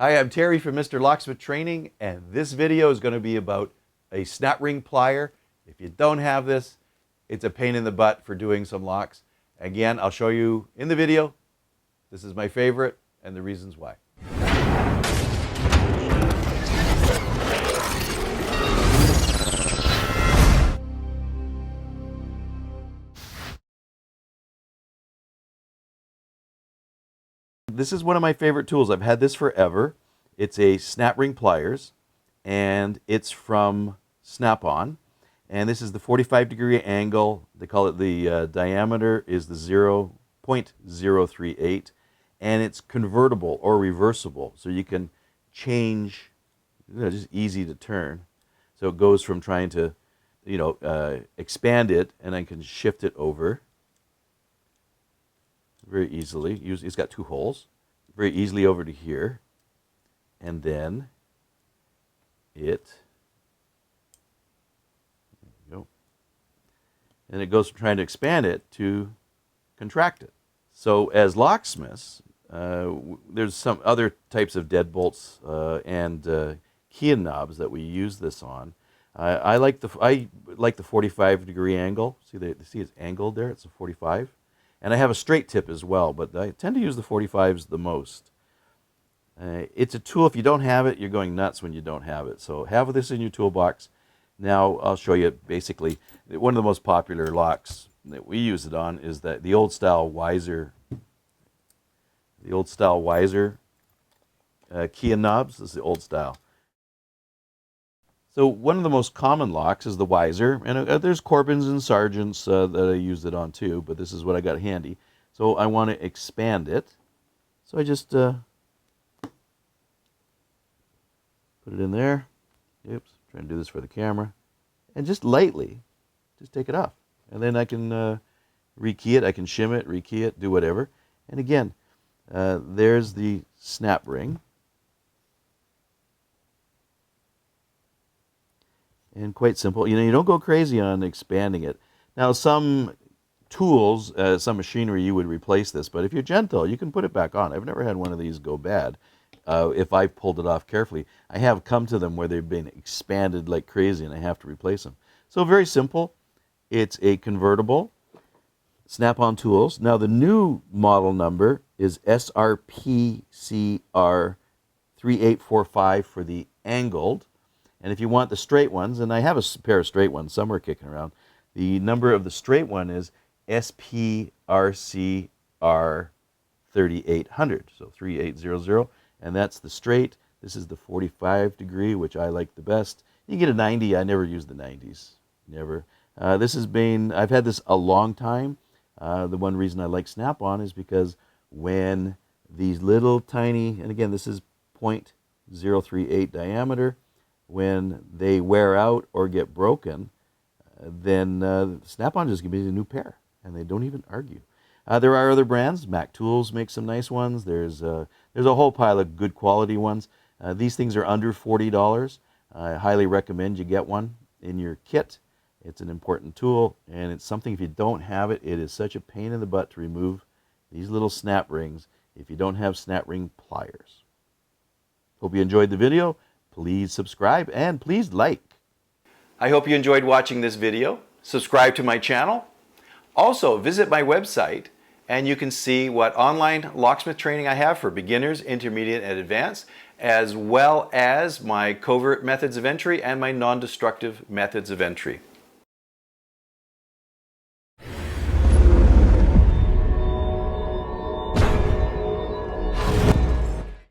Hi, I'm Terry from Mr Locksmith Training, and this video is going to be about a snap ring plier. If you don't have this, it's a pain in the butt for doing some locks. Again, I'll show you in the video. This is my favorite and the reasons why. This is one of my favorite tools. I've had this forever. It's a Snap Ring Plyers, and it's from Snap-on. And this is the 45-degree angle. They call it the diameter is the 0.038, and it's convertible or reversible. So you can change, just easy to turn. So it goes from trying to, expand it, and I can shift it over very easily. It's got two holes, very easily over to here, and then there you go. And it goes from trying to expand it to contract it. So as locksmiths, there's some other types of deadbolts and keying knobs that we use this on. I like the 45-degree angle. See it's angled there. It's a 45. And I have a straight tip as well, but I tend to use the 45s the most. It's a tool. If you don't have it, you're going nuts when you don't have it. So have this in your toolbox. Now I'll show you basically one of the most popular locks that we use it on is the old style Weiser. The old style Weiser key and knobs. This is the old style. So one of the most common locks is the Weiser, and there's Corbins and Sargents that I used it on too, but this is what I got handy. So I want to expand it. So I just put it in there. Oops, trying to do this for the camera. And just lightly, just take it off. And then I can rekey it, I can shim it, rekey it, do whatever. And again, there's the snap ring. And quite simple. You don't go crazy on expanding it. Now, some tools, some machinery, you would replace this, but if you're gentle, you can put it back on. I've never had one of these go bad if I pulled it off carefully. I have come to them where they've been expanded like crazy, and I have to replace them. So very simple. It's a convertible Snap-on tools. Now, the new model number is SRPCR3845 for the angled. And if you want the straight ones, and I have a pair of straight ones somewhere kicking around, the number of the straight one is SPRCR3800, so 3800, and that's the straight. This is the 45-degree, which I like the best. You get a 90. I never use the 90s, never. I've had this a long time. The one reason I like Snap-on is because when these little tiny, and again, this is 0.038 diameter, when they wear out or get broken, then Snap-on just gives me a new pair, and they don't even argue. There are other brands. Mac Tools makes some nice ones. There's a whole pile of good quality ones. These things are under $40. I highly recommend you get one in your kit. It's an important tool, and it's something, if you don't have it, it is such a pain in the butt to remove these little snap rings if you don't have snap ring pliers. Hope you enjoyed the video. Please subscribe and please like. I hope you enjoyed watching this video. Subscribe to my channel. Also, visit my website and you can see what online locksmith training I have for beginners, intermediate, and advanced, as well as my covert methods of entry and my non-destructive methods of entry.